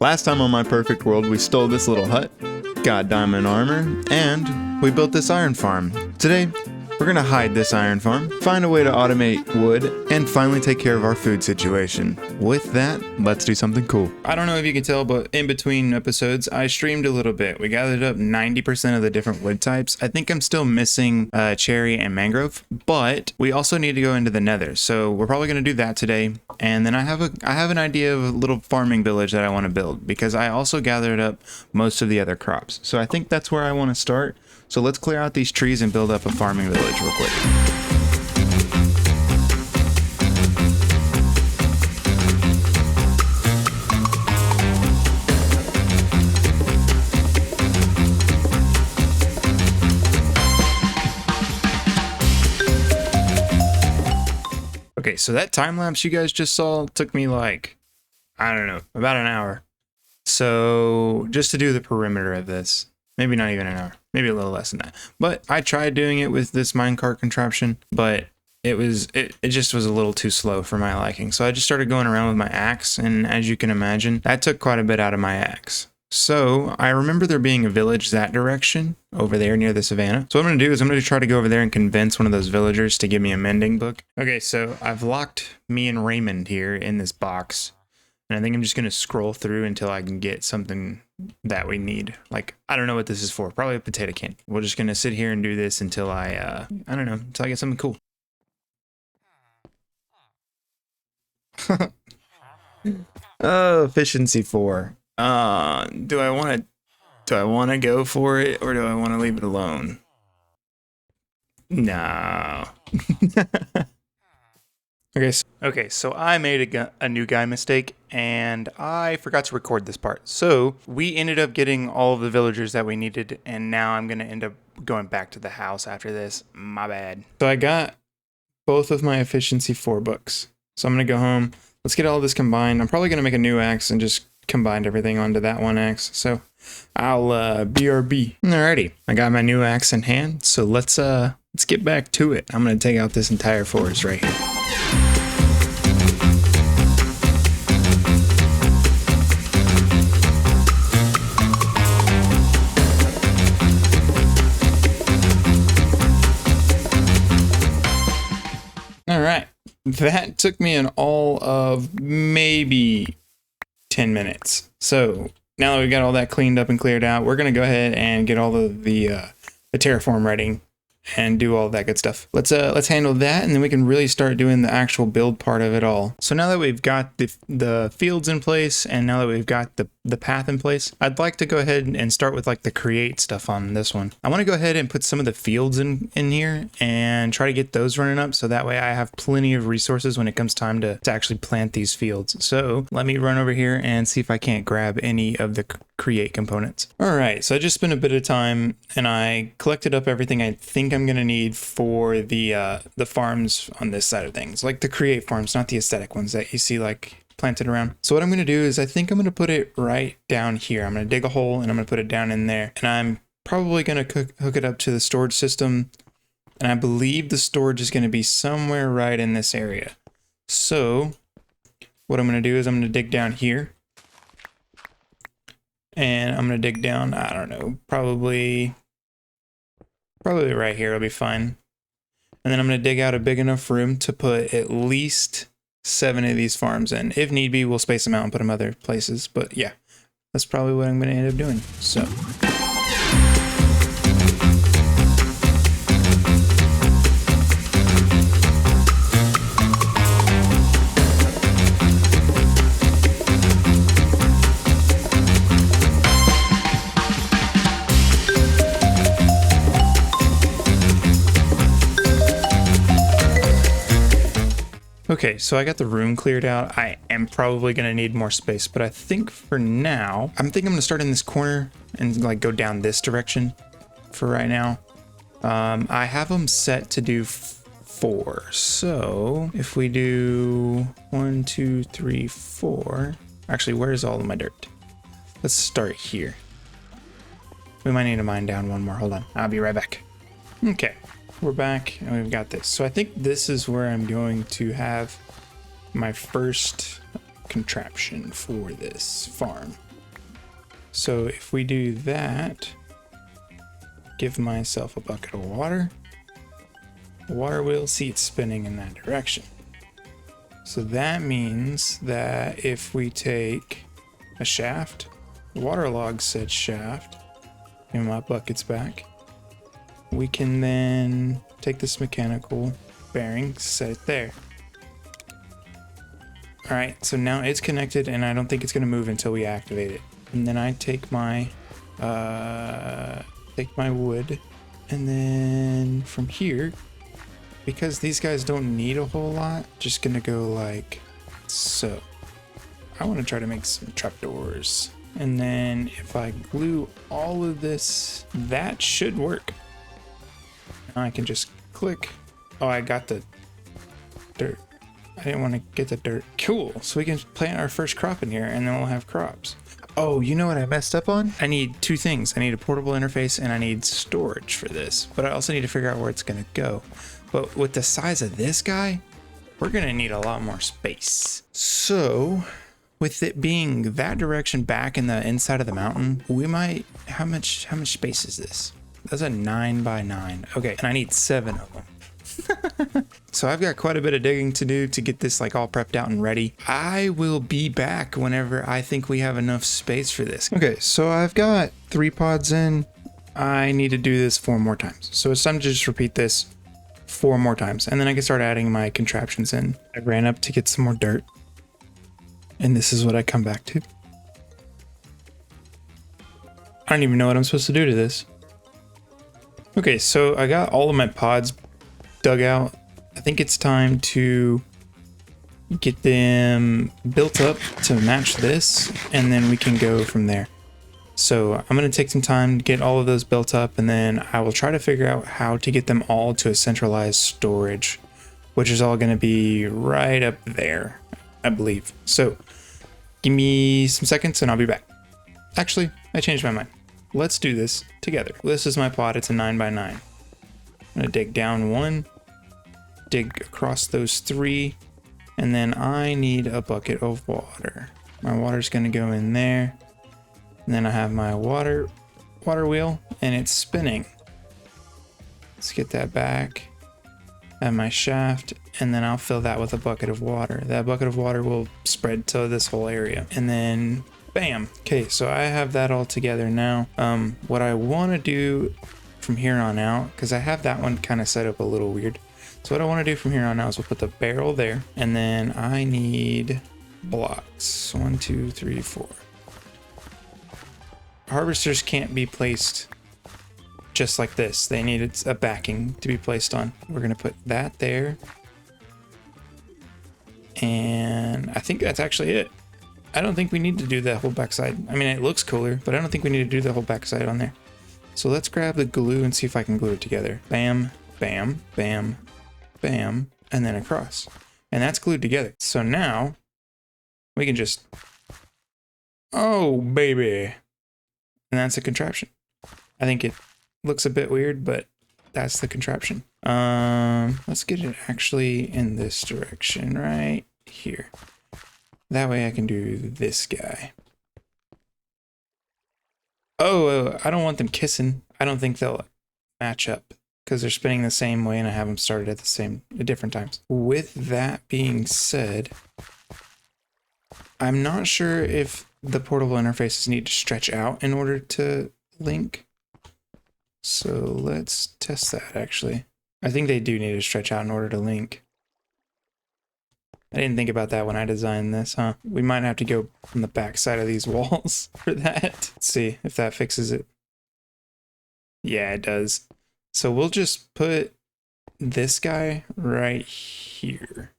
Last time on My Perfect World, we stole this little hut, got diamond armor, and we built this iron farm. Today, we're gonna hide this iron farm, find a way to automate wood, and finally take care of our food situation. With that, let's do something cool. I don't know if you can tell, but in between episodes, I streamed a little bit. We gathered up 90% of the different wood types. I think I'm still missing cherry and mangrove, but we also need to go into the nether. So we're probably gonna do that today. And then I have an idea of a little farming village that I want to build because I also gathered up most of the other crops. So I think that's where I want to start. So let's clear out these trees and build up a farming village real quick. Okay, so that time lapse you guys just saw took me like, I don't know, about an hour. So just to do the perimeter of this, maybe not even an hour, maybe a little less than that. But I tried doing it with this minecart contraption, but it just was a little too slow for my liking. So I just started going around with my axe, and as you can imagine, that took quite a bit out of my axe. So I remember there being a village that direction over there near the savannah. So what I'm going to do is I'm going to try to go over there and convince one of those villagers to give me a mending book. Okay, so I've locked me and Raymond here in this box. And I think I'm just going to scroll through until I can get something that we need. Like, I don't know what this is for. Probably a potato can. We're just going to sit here and do this until I don't know, until I get something cool. Oh, efficiency 4. Do I want to go for it or do I want to leave it alone? No. Okay, so I made a new guy mistake and I forgot to record this part. So we ended up getting all of the villagers that we needed, and now I'm going to end up going back to the house after this. My bad. So I got both of my efficiency 4 books. So I'm going to go home. Let's get all this combined. I'm probably going to make a new axe and just combine everything onto that one axe. So I'll BRB. Alrighty, I got my new axe in hand. So let's get back to it. I'm going to take out this entire forest right here. All right, that took me an all of maybe 10 minutes. So now that we've got all that cleaned up and cleared out, we're going to go ahead and get all of the terraform ready and do all that good stuff. Let's handle that, and then we can really start doing the actual build part of it all. So now that we've got the fields in place, and now that we've got the path in place, I'd like to go ahead and start with like the create stuff on this one. I want to go ahead and put some of the fields in here and try to get those running up, so that way I have plenty of resources when it comes time to actually plant these fields. So let me run over here and see if I can't grab any of the create components. All right, so I just spent a bit of time and I collected up everything I think I'm gonna need for the farms on this side of things, like the create farms, not the aesthetic ones that you see like planted around. So what I'm gonna do is I think I'm gonna put it right down here. I'm gonna dig a hole and I'm gonna put it down in there, and I'm probably gonna hook it up to the storage system, and I believe the storage is gonna be somewhere right in this area. So what I'm gonna do is I'm gonna dig down here, and I'm gonna dig down, I don't know, probably right here will be fine. And then I'm gonna dig out a big enough room to put at least 7 of these farms in. If need be, we'll space them out and put them other places. But yeah, that's probably what I'm gonna end up doing. So. Okay, so I got the room cleared out. I am probably gonna need more space, but I think for now, I'm gonna start in this corner and like go down this direction for right now. I have them set to do 4. So if we do 1, 2, 3, 4, actually, where's all of my dirt? Let's start here. We might need to mine down one more. Hold on, I'll be right back. Okay. We're back and we've got this. So I think this is where I'm going to have my first contraption for this farm. So if we do that, give myself a bucket of water. The water wheel, see it's spinning in that direction. So that means that if we take a shaft, waterlog said shaft, and my bucket's back, we can then take this mechanical bearing, set it there. All right, so now it's connected and I don't think it's gonna move until we activate it. And then I take my wood, and then from here, because these guys don't need a whole lot, just gonna go like so. I wanna try to make some trapdoors. And then if I glue all of this, that should work. Now I can just click. Oh, I got the dirt. I didn't want to get the dirt. Cool. So we can plant our first crop in here and then we'll have crops. Oh, you know what I messed up on? I need two things. I need a portable interface and I need storage for this, but I also need to figure out where it's going to go. But with the size of this guy, we're going to need a lot more space. So with it being that direction back in the inside of the mountain, we might, how much space is this? That's a 9 by 9. Okay. And I need 7 of them. So I've got quite a bit of digging to do to get this like all prepped out and ready. I will be back whenever I think we have enough space for this. Okay, so I've got 3 pods in. I need to do this 4 more times. So it's time to just repeat this 4 more times. And then I can start adding my contraptions in. I ran up to get some more dirt. And this is what I come back to. I don't even know what I'm supposed to do to this. Okay, so I got all of my pods dug out. I think it's time to get them built up to match this, and then we can go from there. So I'm going to take some time to get all of those built up, and then I will try to figure out how to get them all to a centralized storage, which is all going to be right up there, I believe. So give me some seconds and I'll be back. Actually, I changed my mind. Let's do this together. This is my pod. It's a 9 by 9. I'm gonna dig down 1, dig across those 3, and then I need a bucket of water. My water's gonna go in there, and then I have my water wheel, and it's spinning. Let's get that back. I have my shaft, and then I'll fill that with a bucket of water. That bucket of water will spread to this whole area, and then bam. Okay, so I have that all together now. What I want to do from here on out, because I have that one kind of set up a little weird. So what I want to do from here on out is we'll put the barrel there, and then I need blocks. 1, 2, 3, 4. Harvesters can't be placed just like this. They need a backing to be placed on. We're going to put that there. And I think that's actually it. I don't think we need to do the whole backside. I mean, it looks cooler, but I don't think we need to do the whole backside on there. So let's grab the glue and see if I can glue it together. Bam, bam, bam, bam, and then across. And that's glued together. So now we can just, oh baby. And that's a contraption. I think it looks a bit weird, but that's the contraption. Let's get it actually in this direction right here. That way I can do this guy. Oh, I don't want them kissing. I don't think they'll match up because they're spinning the same way and I have them started at different times. With that being said, I'm not sure if the portable interfaces need to stretch out in order to link. So let's test that actually. I think they do need to stretch out in order to link. I didn't think about that when I designed this, huh? We might have to go from the back side of these walls for that. Let's see if that fixes it. Yeah, it does. So we'll just put this guy right here.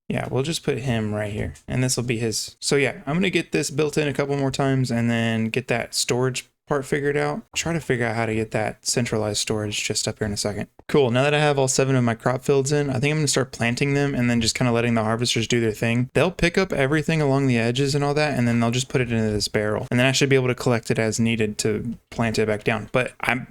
Yeah, we'll just put him right here, and this will be his. So yeah, I'm gonna get this built in a couple more times and then get that storage part figured out. Try to figure out how to get that centralized storage just up here in a second. Cool, now that I have all 7 of my crop fields in, I think I'm gonna start planting them and then just kind of letting the harvesters do their thing. They'll pick up everything along the edges and all that, and then they'll just put it into this barrel. And then I should be able to collect it as needed to plant it back down. But I'm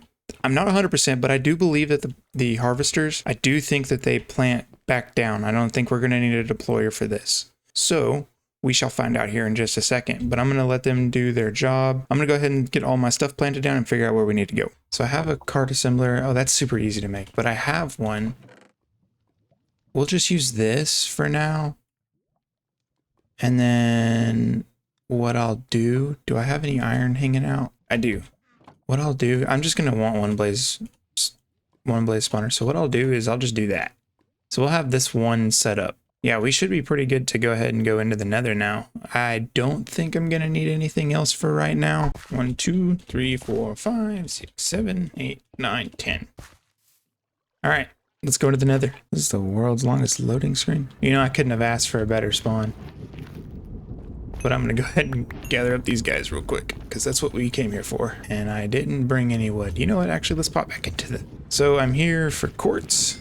not 100%, but I do believe that the harvesters, I do think that they plant back down. I don't think we're gonna need a deployer for this. So We shall find out here in just a second, but I'm going to let them do their job. I'm going to go ahead and get all my stuff planted down and figure out where we need to go. So I have a cart assembler. Oh, that's super easy to make, but I have one. We'll just use this for now. And then what I'll do I have any iron hanging out? I do. What I'll do, I'm just going to want one blaze spawner. So what I'll do is I'll just do that. So we'll have this one set up. Yeah, we should be pretty good to go ahead and go into the nether now. I don't think I'm going to need anything else for right now. 1, 2, 3, 4, 5, 6, 7, 8, 9, 10. All right, let's go to the nether. This is the world's longest loading screen. You know, I couldn't have asked for a better spawn. But I'm going to go ahead and gather up these guys real quick, because that's what we came here for. And I didn't bring any wood. You know what? Actually, let's pop back into the... So I'm here for quartz.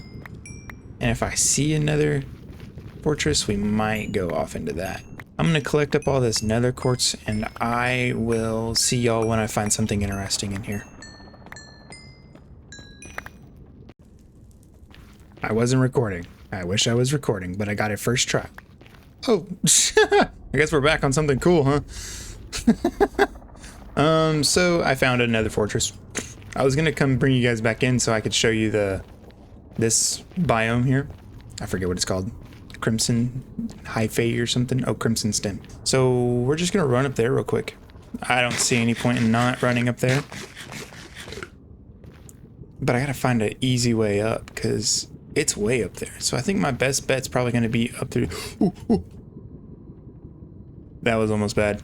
And if I see another fortress, we might go off into that. I'm going to collect up all this nether quartz, and I will see y'all when I find something interesting in here. I wasn't recording. I wish I was recording, but I got it first try. Oh, I guess we're back on something cool, huh? So I found another fortress. I was gonna come bring you guys back in so I could show you this biome here. I forget what it's called. Crimson Hyphae or something. Oh, Crimson Stem. So we're just gonna run up there real quick. I don't see any point in not running up there. But I gotta find an easy way up because it's way up there. So I think my best bet's probably gonna be up through. Ooh, ooh. That was almost bad.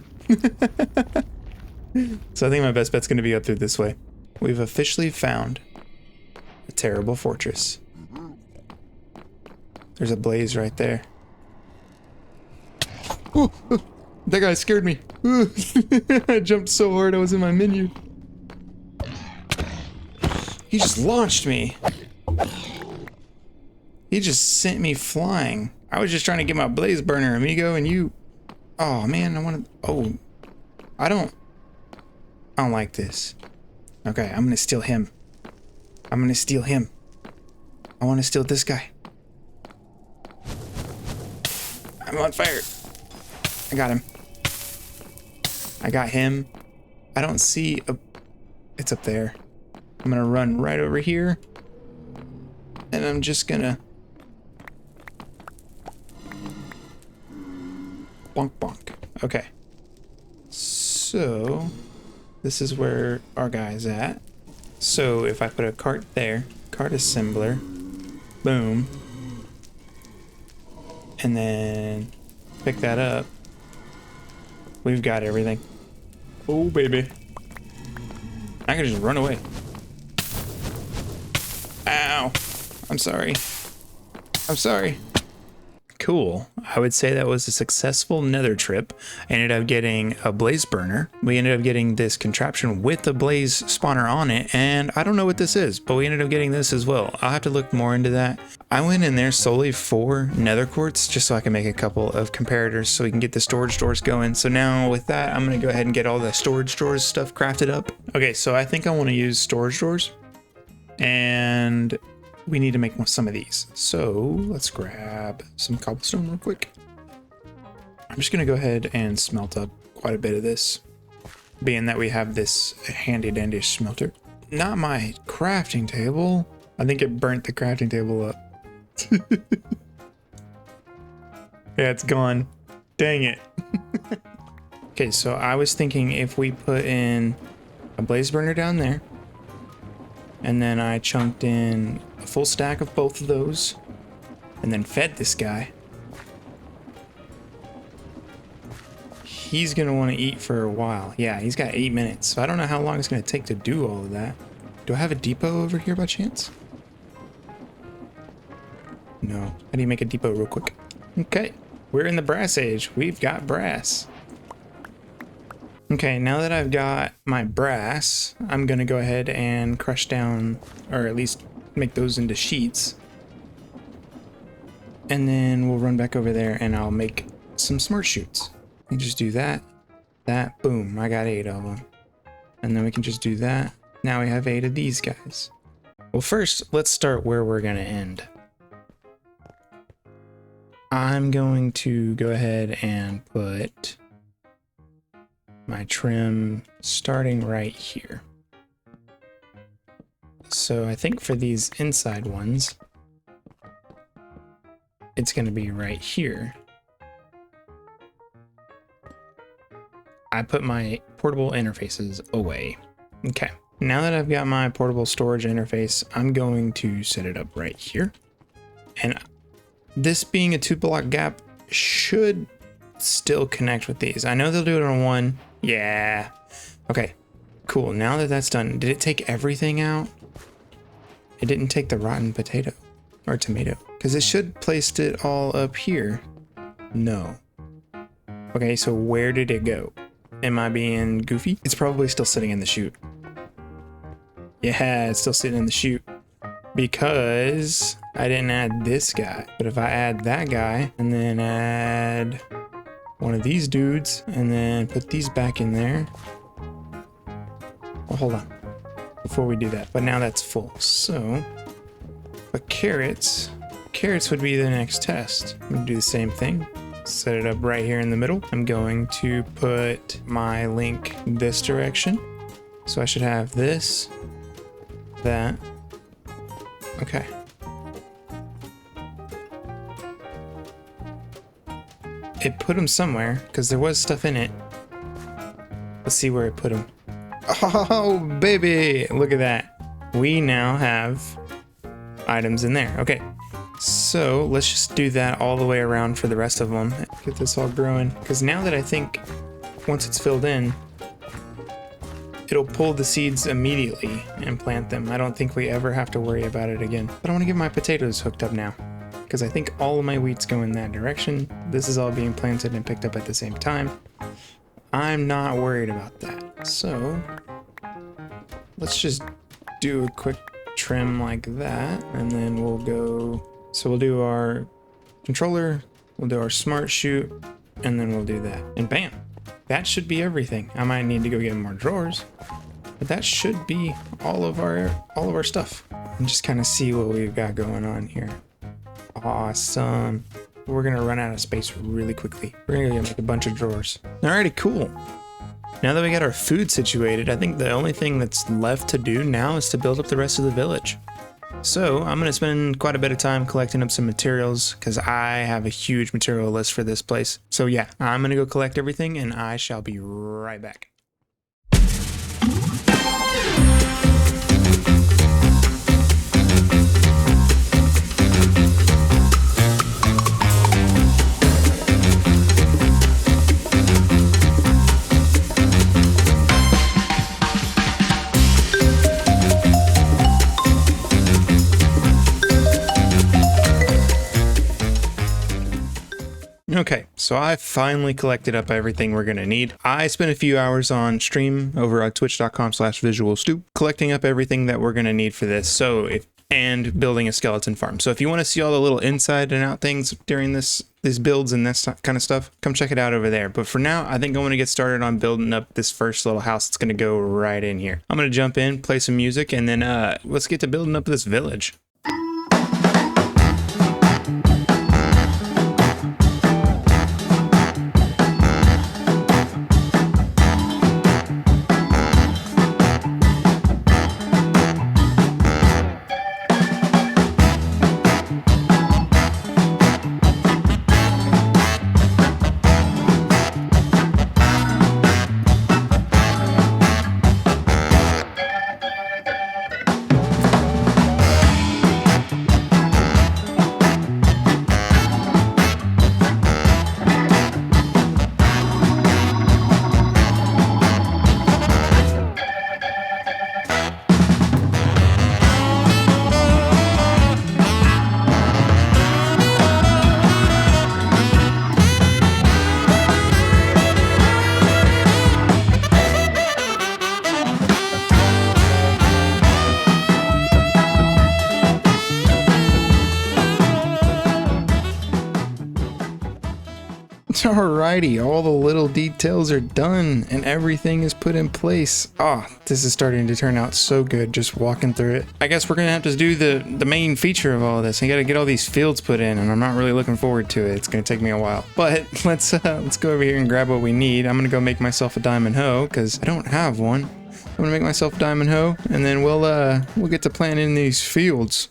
So I think my best bet's gonna be up through this way. We've officially found a terrible fortress. There's a blaze right there. Ooh, that guy scared me. I jumped so hard I was in my menu. He just launched me. He just sent me flying. I was just trying to get my blaze burner, amigo, and you... Oh, man, I want to... Oh, I don't like this. Okay, I'm going to steal him. I'm going to steal him. I want to steal this guy. I'm on fire. I got him. I got him. I don't see a... It's up there. I'm going to run right over here. And I'm just going to... Bonk, bonk. Okay. So, this is where our guy's at. So, if I put a cart there, cart assembler, boom, and then pick that up, we've got everything. Oh, baby. I can just run away. Ow. I'm sorry. I'm sorry. Cool. I would say that was a successful nether trip. I ended up getting a blaze burner. We ended up getting this contraption with the blaze spawner on it, and I don't know what this is, but we ended up getting this as well. I'll have to look more into that. I went in there solely for nether quartz, just so I can make a couple of comparators so we can get the storage doors going. So now with that, I'm going to go ahead and get all the storage doors stuff crafted up. Okay, so I think I want to use storage doors, and we need to make some of these. So let's grab some cobblestone real quick. I'm just gonna go ahead and smelt up quite a bit of this, being that we have this handy dandy smelter. Not my crafting table. I think it burnt the crafting table up. Yeah, it's gone. Dang it. Okay, so I was thinking if we put in a blaze burner down there, and then I chunked in a full stack of both of those, and then fed this guy. He's gonna want to eat for a while. Yeah, he's got 8 minutes, so I don't know how long it's gonna take to do all of that. Do I have a depot over here by chance? No. How do you make a depot real quick? Okay, we're in the brass age. We've got brass. Okay, now that I've got my brass, I'm gonna go ahead and crush down, or at least make those into sheets. And then we'll run back over there and I'll make some smart chutes. You just do that, boom, I got 8 of them. And then we can just do that. Now we have 8 of these guys. Well, first, let's start where we're gonna end. I'm going to go ahead and put my trim starting right here. So I think for these inside ones, it's going to be right here. I put my portable interfaces away. Okay, now that I've got my portable storage interface, I'm going to set it up right here. And this being a 2-block gap should still connect with these. I know they'll do it on one. Yeah. Okay, cool. Now that that's done, did it take everything out? It didn't take the rotten potato or tomato, because it should placed it all up here. No. Okay, so where did it go? Am I being goofy? It's probably still sitting in the chute. Yeah, it's still sitting in the chute because I didn't add this guy. But if I add that guy and then add one of these dudes and then put these back in there. Well, hold on before we do that. But now that's full. So, but carrots would be the next test. I'm gonna do the same thing. Set it up right here in the middle. I'm going to put my link this direction. So I should have this, that. Okay. It put them somewhere because there was stuff in it. Let's see where it put them. Oh, baby. Look at that. We now have items in there. Okay. So let's just do that all the way around for the rest of them. Get this all growing. Because now that I think once it's filled in, it'll pull the seeds immediately and plant them. I don't think we ever have to worry about it again. But I want to get my potatoes hooked up now, because I think all of my wheat's going that direction. This is all being planted and picked up at the same time. I'm not worried about that. So let's just do a quick trim like that, and then we'll go. So we'll do our controller, we'll do our smart chute, and then we'll do that. And bam, that should be everything. I might need to go get more drawers, but that should be all of our stuff. And just kind of see what we've got going on here. Awesome. We're gonna run out of space really quickly. We're gonna make a bunch of drawers. Alrighty, cool. Now that we got our food situated, I think the only thing that's left to do now is to build up the rest of the village. So I'm going to spend quite a bit of time collecting up some materials because I have a huge material list for this place. So yeah, I'm going to go collect everything and I shall be right back. Okay, so I finally collected up everything we're gonna need. I spent a few hours on stream over at twitch.com/visualstoop collecting up everything that we're gonna need for this. And building a skeleton farm. So if you want to see all the little inside and out things during these builds and this kind of stuff, come check it out over there. But for now, I think I want to get started on building up this first little house that's gonna go right in here. I'm gonna jump in, play some music, and then let's get to building up this village. Alrighty, all the little details are done and everything is put in place. Oh, this is starting to turn out so good just walking through it. I guess we're gonna have to do the main feature of all of this. I gotta get all these fields put in, and I'm not really looking forward to it. It's gonna take me a while. But let's go over here and grab what we need. I'm gonna go make myself a diamond hoe because I don't have one. I'm gonna make myself a diamond hoe, and then we'll get to planting these fields.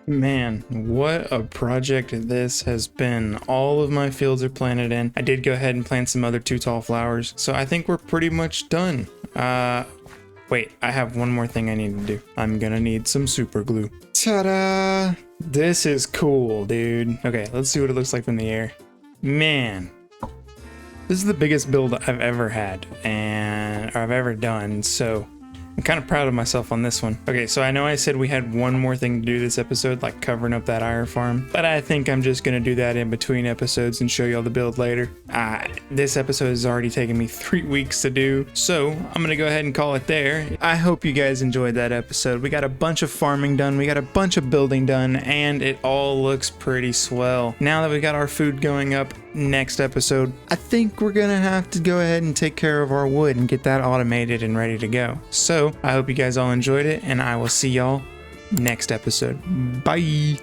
Man, what a project this has been. All of my fields are planted in. I did go ahead and plant some other too tall flowers, so I think we're pretty much done. Wait, I have one more thing I need to do. I'm gonna need some super glue. Ta-da! This is cool, dude. Okay, let's see what it looks like from the air. Man, this is the biggest build I've ever had or I've ever done, so I'm kind of proud of myself on this one. Okay, so I know I said we had one more thing to do this episode, like covering up that iron farm, but I think I'm just gonna do that in between episodes and show y'all the build later. This episode has already taken me 3 weeks to do, so I'm gonna go ahead and call it there. I hope you guys enjoyed that episode. We got a bunch of farming done, we got a bunch of building done, and it all looks pretty swell. Now that we got our food going up, next episode, I think we're gonna have to go ahead and take care of our wood and get that automated and ready to go. So I hope you guys all enjoyed it, and I will see y'all next episode. Bye.